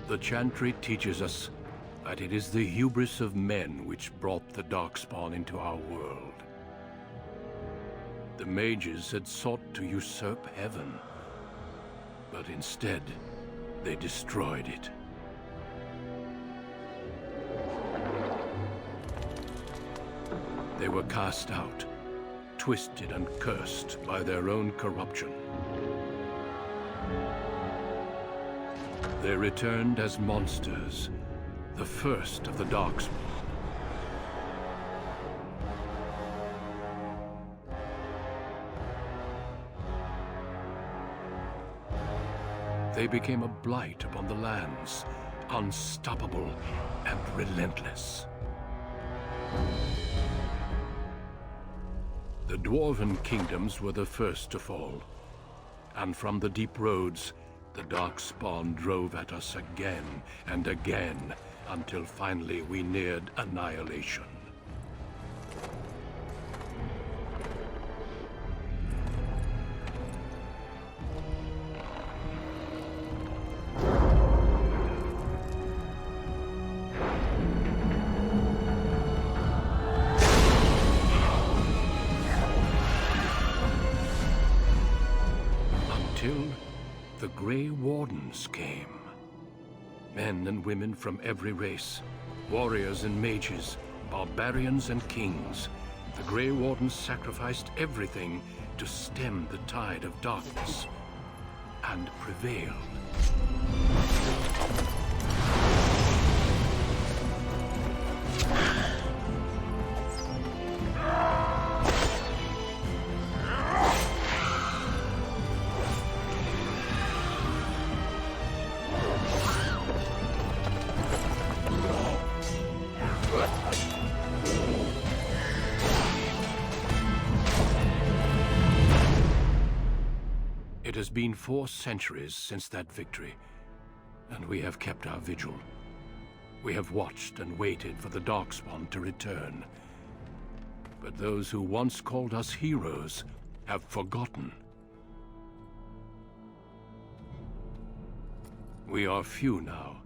The chantry teaches us that it is the hubris of men which brought the Darkspawn into our world. The mages had sought to usurp heaven, but instead, they destroyed it. They were cast out, twisted and cursed by their own corruption. They returned as monsters, the first of the Darkspawn. They became a blight upon the lands, unstoppable and relentless. The Dwarven kingdoms were the first to fall, and from the deep roads, the Darkspawn drove at us again and again, until finally we neared annihilation. Until the Grey Wardens came. Men and women from every race, warriors and mages, barbarians and kings. The Grey Wardens sacrificed everything to stem the tide of darkness, and prevailed. It has been 4 centuries since that victory, and we have kept our vigil. We have watched and waited for the Darkspawn to return. But those who once called us heroes have forgotten. We are few now,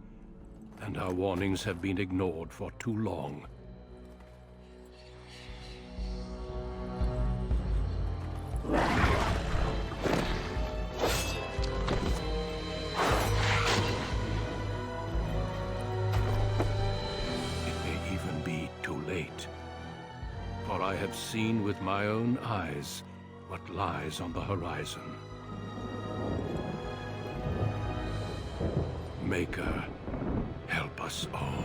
and our warnings have been ignored for too long. For I have seen with my own eyes what lies on the horizon. Maker, help us all.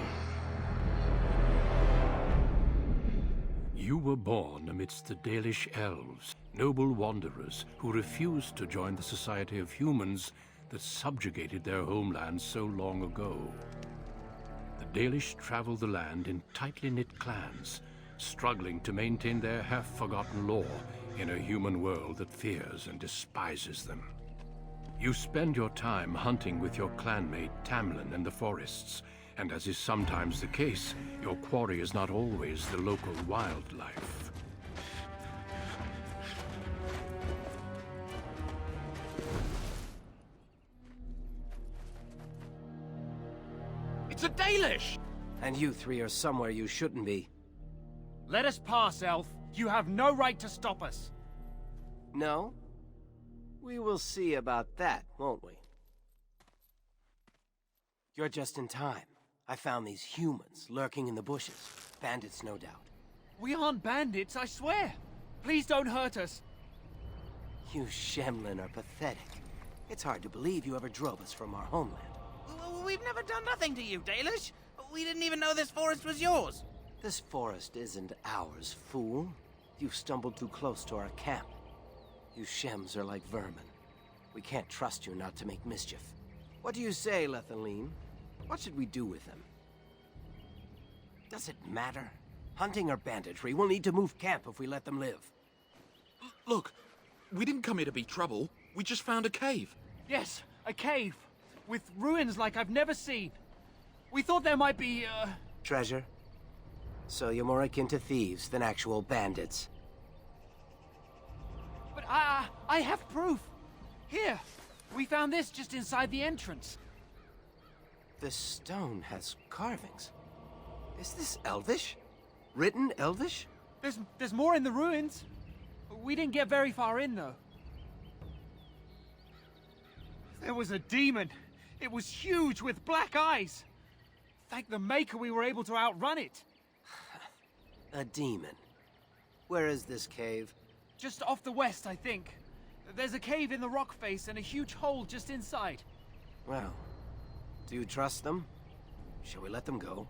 You were born amidst the Dalish elves, noble wanderers who refused to join the society of humans that subjugated their homeland so long ago. The Dalish travel the land in tightly knit clans, struggling to maintain their half-forgotten lore in a human world that fears and despises them. You spend your time hunting with your clanmate Tamlen in the forests, and as is sometimes the case, your quarry is not always the local wildlife. It's a Dalish! And you 3 are somewhere you shouldn't be. Let us pass, Elf. You have no right to stop us. No? We will see about that, won't we? You're just in time. I found these humans lurking in the bushes. Bandits, no doubt. We aren't bandits, I swear. Please don't hurt us. You Shemlin are pathetic. It's hard to believe you ever drove us from our homeland. We've never done nothing to you, Dalish. We didn't even know this forest was yours. This forest isn't ours, fool. You've stumbled too close to our camp. You Shems are like vermin. We can't trust you not to make mischief. What do you say, Lethaline? What should we do with them? Does it matter? Hunting or banditry, we'll need to move camp if we let them live. Look, we didn't come here to be trouble. We just found a cave. Yes, a cave. With ruins like I've never seen. We thought there might be, Treasure? So you're more akin to thieves than actual bandits. But I have proof. Here, we found this just inside the entrance. This stone has carvings. Is this Elvish? Written Elvish? There's more in the ruins. We didn't get very far in, though. There was a demon. It was huge with black eyes. Thank the Maker we were able to outrun it. A demon. Where is this cave? Just off the west, I think. There's a cave in the rock face and a huge hole just inside. Well, do you trust them? Shall we let them go?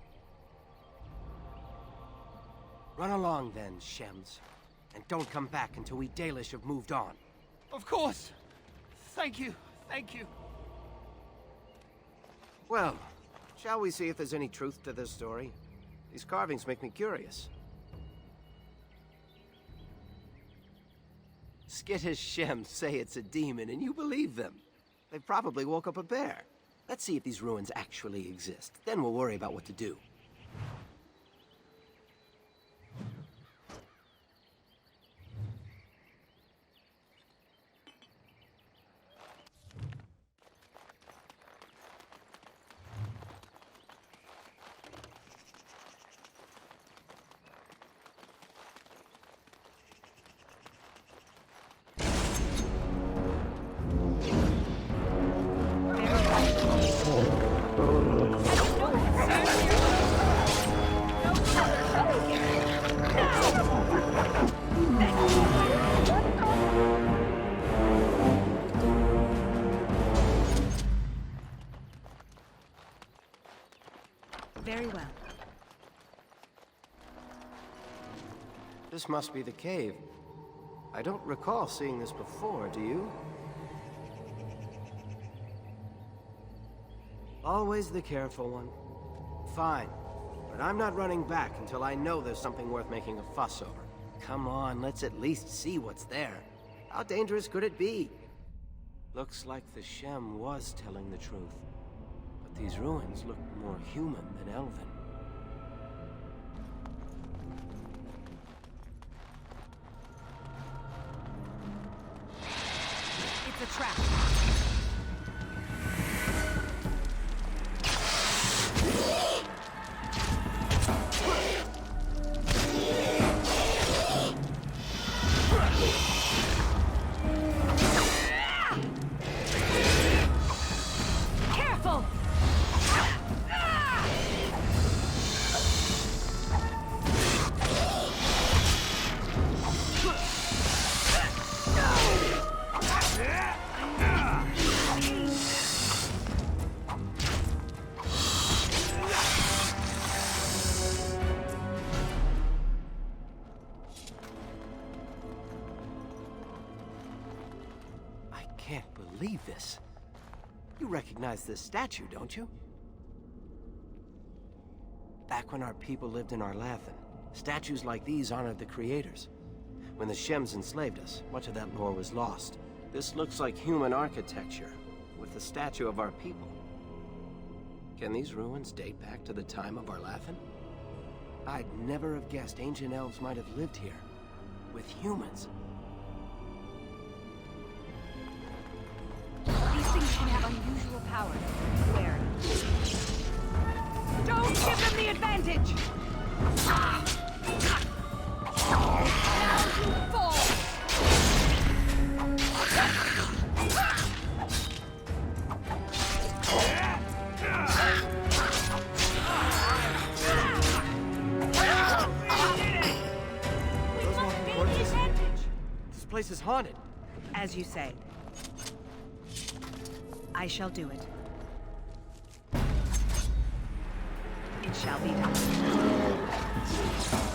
Run along then, Shems. And don't come back until we Dalish have moved on. Of course. Thank you. Thank you. Well, shall we see if there's any truth to this story? These carvings make me curious. Skittish Shems say it's a demon, and you believe them. They probably woke up a bear. Let's see if these ruins actually exist. Then we'll worry about what to do. Very well. This must be the cave. I don't recall seeing this before, do you? Always the careful one. Fine, but I'm not running back until I know there's something worth making a fuss over. Come on, let's at least see what's there. How dangerous could it be? Looks like the Shem was telling the truth. But these ruins look more human than elven. It's a trap. Careful! I can't believe this. You recognize this statue, don't you? Back when our people lived in Arlathan, statues like these honored the creators. When the Shems enslaved us, much of that lore was lost. This looks like human architecture, with the statue of our people. Can these ruins date back to the time of Arlathan? I'd never have guessed ancient elves might have lived here, with humans. These things can have unusual powers. Where? Don't give them the advantage! Now you fall! We must gain the advantage! This place is haunted. As you say. I shall do it. It shall be done.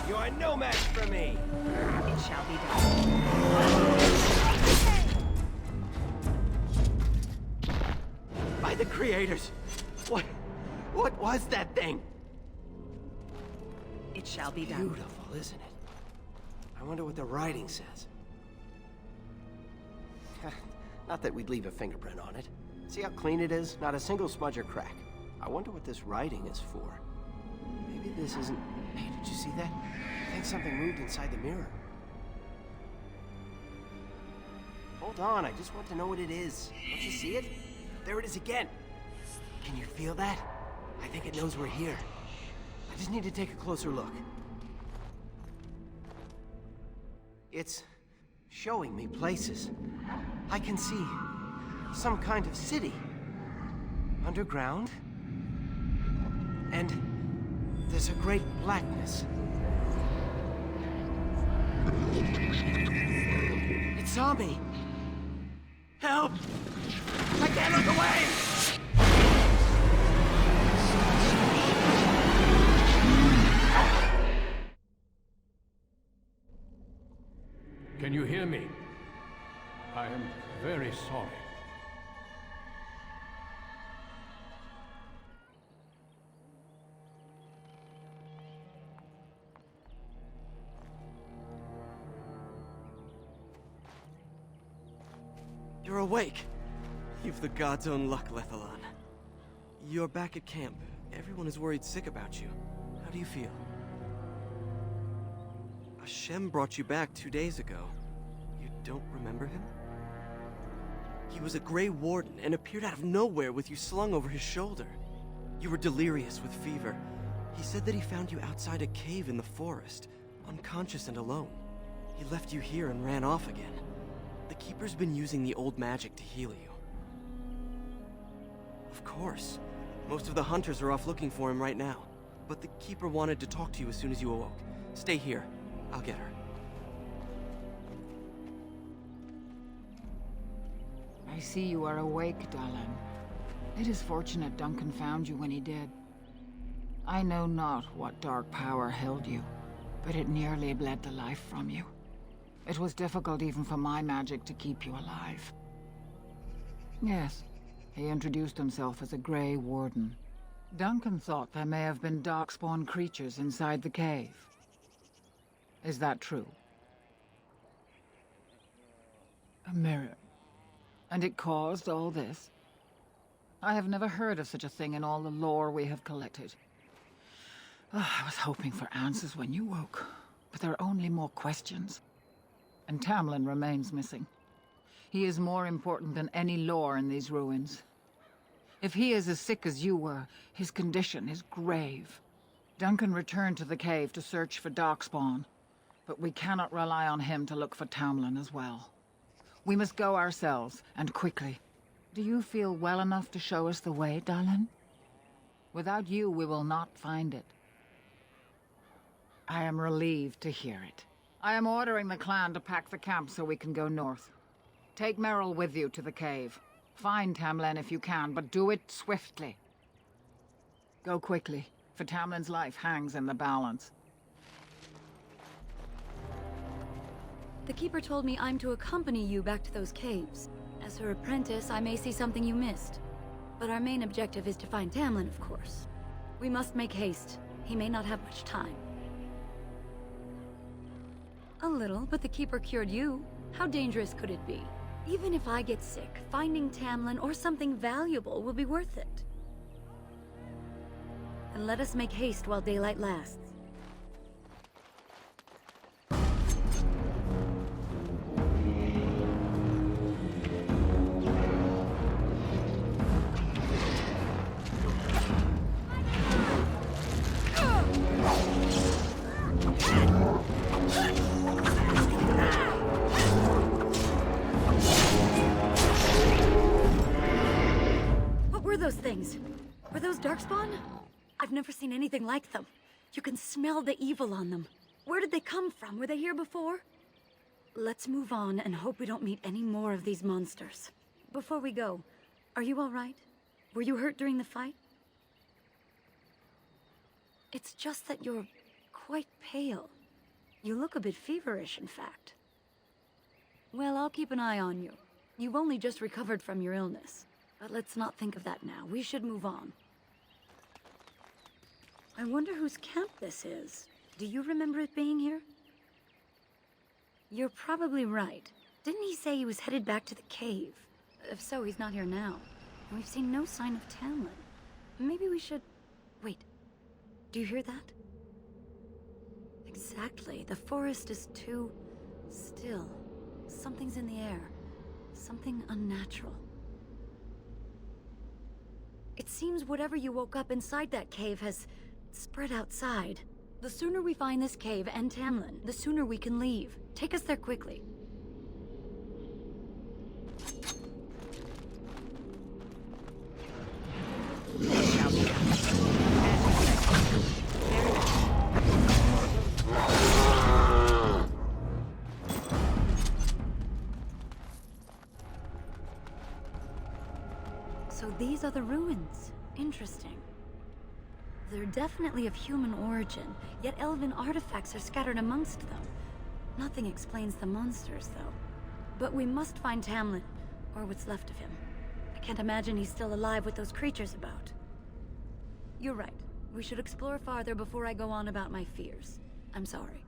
You are no match for me! It shall be done. By the creators! What was that thing? It shall be done. Beautiful, isn't it? I wonder what the writing says. Not that we'd leave a fingerprint on it. See how clean it is? Not a single smudge or crack. I wonder what this writing is for. Maybe this isn't... Hey, did you see that? I think something moved inside the mirror. Hold on, I just want to know what it is. Don't you see it? There it is again. Can you feel that? I think it knows we're here. I just need to take a closer look. It's showing me places. I can see some kind of city. Underground. And there's a great blackness. It saw me. Help! I can't look away! Can you hear me? I am very sorry. You're awake. You've the god's own luck, Lethalon. You're back at camp. Everyone is worried sick about you. How do you feel? Hashem brought you back 2 days ago. You don't remember him? He was a Grey Warden and appeared out of nowhere with you slung over his shoulder. You were delirious with fever. He said that he found you outside a cave in the forest, unconscious and alone. He left you here and ran off again. The Keeper's been using the old magic to heal you. Of course. Most of the hunters are off looking for him right now. But the Keeper wanted to talk to you as soon as you awoke. Stay here. I'll get her. I see you are awake, Dalish. It is fortunate Duncan found you when he did. I know not what dark power held you, but it nearly bled the life from you. It was difficult even for my magic to keep you alive. Yes, he introduced himself as a Grey Warden. Duncan thought there may have been darkspawn creatures inside the cave. Is that true? A mirror. And it caused all this? I have never heard of such a thing in all the lore we have collected. I was hoping for answers when you woke, but there are only more questions. And Tamlen remains missing. He is more important than any lore in these ruins. If he is as sick as you were, his condition is grave. Duncan returned to the cave to search for Darkspawn, but we cannot rely on him to look for Tamlen as well. We must go ourselves, and quickly. Do you feel well enough to show us the way, Dalish? Without you, we will not find it. I am relieved to hear it. I am ordering the clan to pack the camp so we can go north. Take Merrill with you to the cave. Find Tamlen if you can, but do it swiftly. Go quickly, for Tamlen's life hangs in the balance. The Keeper told me I'm to accompany you back to those caves. As her apprentice, I may see something you missed. But our main objective is to find Tamlen, of course. We must make haste. He may not have much time. A little, but the Keeper cured you. How dangerous could it be? Even if I get sick, finding Tamlen or something valuable will be worth it. And let us make haste while daylight lasts. Things. Were those Darkspawn? I've never seen anything like them. You can smell the evil on them. Where did they come from? Were they here before? Let's move on and hope we don't meet any more of these monsters. Before we go, are you all right? Were you hurt during the fight? It's just that you're quite pale. You look a bit feverish, in fact. Well, I'll keep an eye on you. You've only just recovered from your illness. But let's not think of that now. We should move on. I wonder whose camp this is. Do you remember it being here? You're probably right. Didn't he say he was headed back to the cave? If so, he's not here now. And we've seen no sign of Tamlen. Maybe we should... Wait. Do you hear that? Exactly. The forest is too... still. Something's in the air. Something unnatural. It seems whatever you woke up inside that cave has spread outside. The sooner we find this cave and Tamlen, the sooner we can leave. Take us there quickly. So these are the ruins. Interesting. They're definitely of human origin, yet elven artifacts are scattered amongst them. Nothing explains the monsters, though. But we must find Tamlen, or what's left of him. I can't imagine he's still alive with those creatures about. You're right. We should explore farther before I go on about my fears. I'm sorry.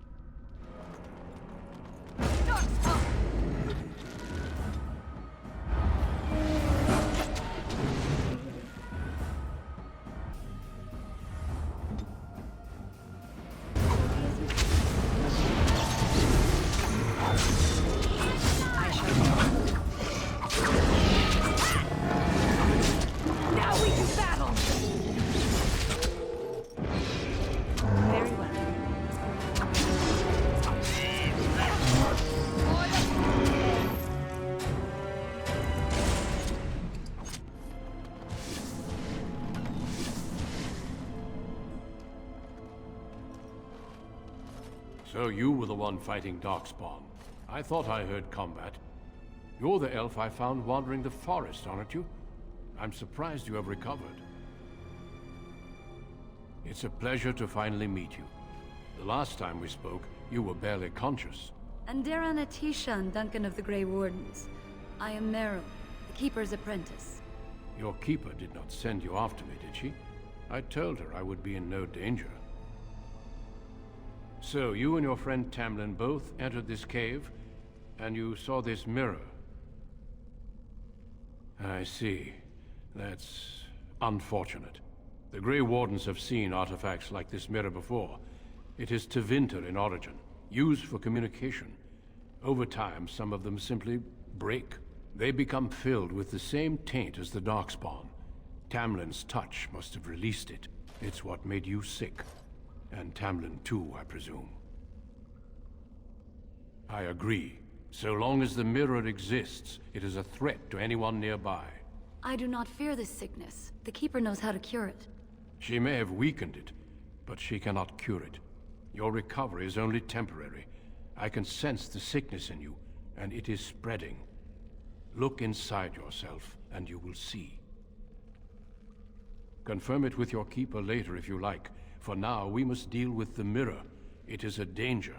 So you were the one fighting Darkspawn. I thought I heard combat. You're the elf I found wandering the forest, aren't you? I'm surprised you have recovered. It's a pleasure to finally meet you. The last time we spoke, you were barely conscious. And Darana Tishan, Duncan of the Grey Wardens. I am Meryl, the Keeper's apprentice. Your keeper did not send you after me, did she? I told her I would be in no danger. So, you and your friend Tamlen both entered this cave, and you saw this mirror. I see. That's unfortunate. The Grey Wardens have seen artifacts like this mirror before. It is Tevinter in origin, used for communication. Over time, some of them simply break. They become filled with the same taint as the Darkspawn. Tamlen's touch must have released it. It's what made you sick. And Tamlen too, I presume. I agree. So long as the mirror exists, it is a threat to anyone nearby. I do not fear this sickness. The Keeper knows how to cure it. She may have weakened it, but she cannot cure it. Your recovery is only temporary. I can sense the sickness in you, and it is spreading. Look inside yourself, and you will see. Confirm it with your keeper later if you like. For now, we must deal with the mirror. It is a danger.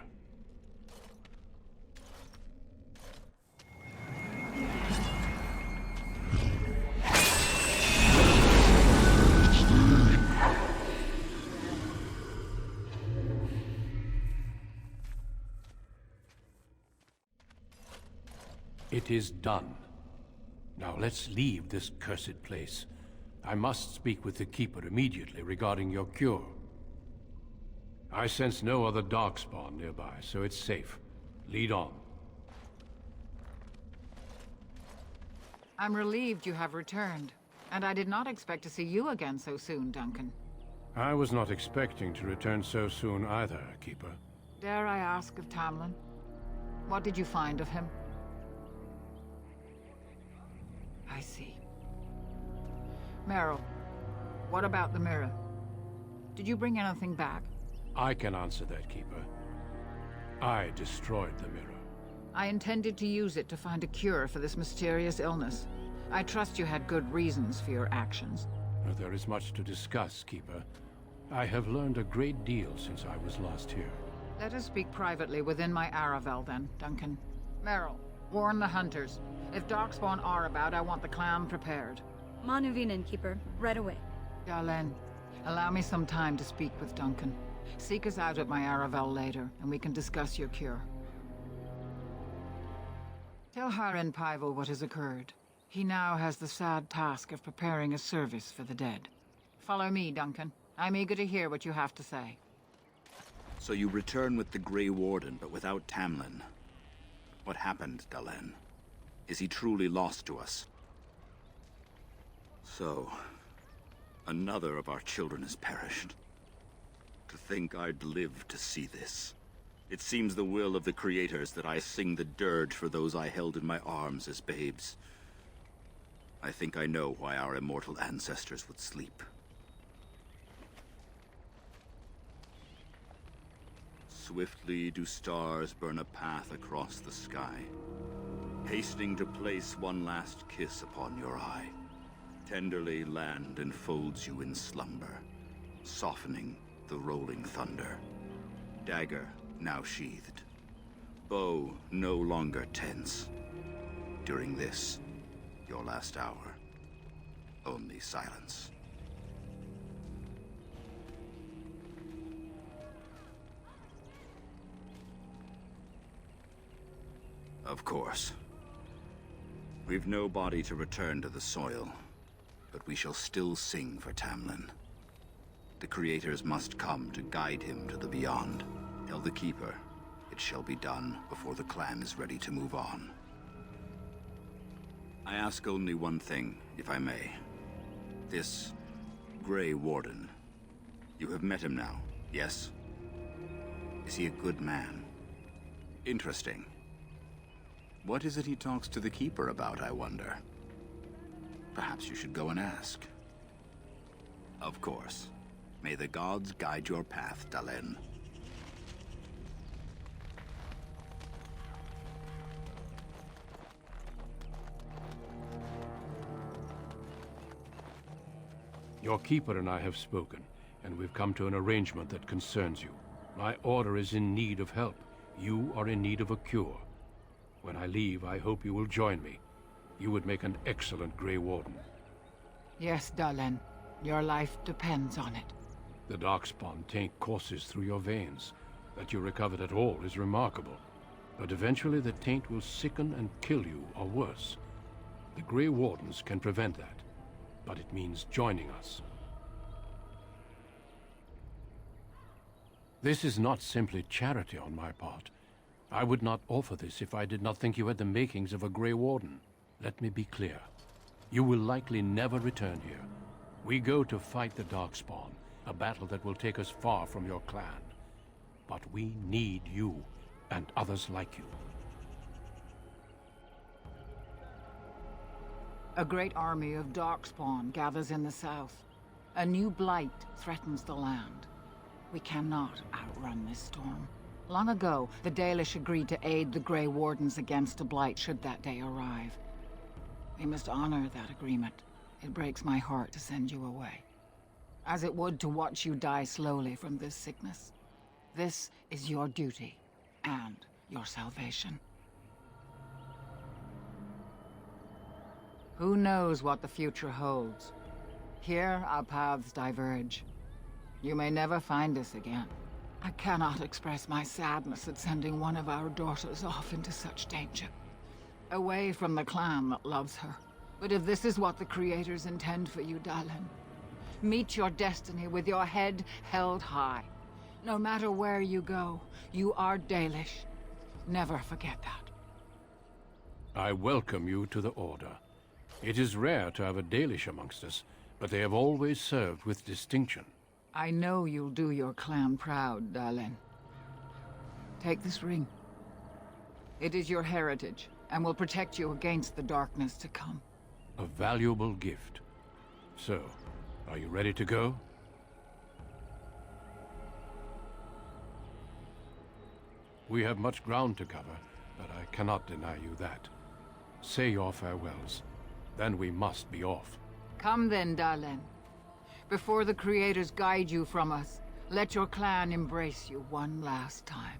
It is done. Now let's leave this cursed place. I must speak with the Keeper immediately regarding your cure. I sense no other Darkspawn nearby, so it's safe. Lead on. I'm relieved you have returned. And I did not expect to see you again so soon, Duncan. I was not expecting to return so soon either, Keeper. Dare I ask of Tamlen? What did you find of him? I see. Meryl, what about the mirror? Did you bring anything back? I can answer that, Keeper. I destroyed the mirror. I intended to use it to find a cure for this mysterious illness. I trust you had good reasons for your actions. There is much to discuss, Keeper. I have learned a great deal since I was last here. Let us speak privately within my Aravel, then, Duncan. Meryl, warn the hunters. If Darkspawn are about, I want the clan prepared. Manuvinen, Keeper. Right away. Dalen, allow me some time to speak with Duncan. Seek us out at my Aravel later, and we can discuss your cure. Tell Haren Paival what has occurred. He now has the sad task of preparing a service for the dead. Follow me, Duncan. I'm eager to hear what you have to say. So you return with the Grey Warden, but without Tamlen. What happened, Dalen? Is he truly lost to us? So, Another of our children has perished. To think I'd live to see this. It seems the will of the creators that I sing the dirge for those I held in my arms as babes. I think I know why our immortal ancestors would sleep. Swiftly do stars burn a path across the sky, hastening to place one last kiss upon your eye. Tenderly land enfolds you in slumber, softening the rolling thunder. Dagger now sheathed, bow no longer tense. During this, your last hour, only silence. Of course. We've no body to return to the soil, but we shall still sing for Tamlen. The creators must come to guide him to the beyond. Tell the Keeper, it shall be done before the clan is ready to move on. I ask only one thing, if I may. This Grey Warden. You have met him now, yes? Is he a good man? Interesting. What is it he talks to the Keeper about, I wonder? Perhaps you should go and ask. Of course. May the gods guide your path, Dalish. Your Keeper and I have spoken, and we've come to an arrangement that concerns you. My order is in need of help. You are in need of a cure. When I leave, I hope you will join me. You would make an excellent Grey Warden. Yes, Dalish. Your life depends on it. The Darkspawn taint courses through your veins. That you recovered at all is remarkable. But eventually the taint will sicken and kill you, or worse. The Grey Wardens can prevent that, but it means joining us. This is not simply charity on my part. I would not offer this if I did not think you had the makings of a Grey Warden. Let me be clear. You will likely never return here. We go to fight the Darkspawn, a battle that will take us far from your clan. But we need you, and others like you. A great army of Darkspawn gathers in the south. A new blight threatens the land. We cannot outrun this storm. Long ago, the Dalish agreed to aid the Grey Wardens against a blight should that day arrive. We must honor that agreement. It breaks my heart to send you away, as it would to watch you die slowly from this sickness. This is your duty, and your salvation. Who knows what the future holds? Here, our paths diverge. You may never find us again. I cannot express my sadness at sending one of our daughters off into such danger, away from the clan that loves her. But if this is what the creators intend for you, Dalish, meet your destiny with your head held high. No matter where you go, you are Dalish. Never forget that. I welcome you to the Order. It is rare to have a Dalish amongst us, but they have always served with distinction. I know you'll do your clan proud, Dalish. Take this ring. It is your heritage, and will protect you against the darkness to come. A valuable gift. So, are you ready to go? We have much ground to cover, but I cannot deny you that. Say your farewells. Then we must be off. Come then, Dalish. Before the creators guide you from us, let your clan embrace you one last time.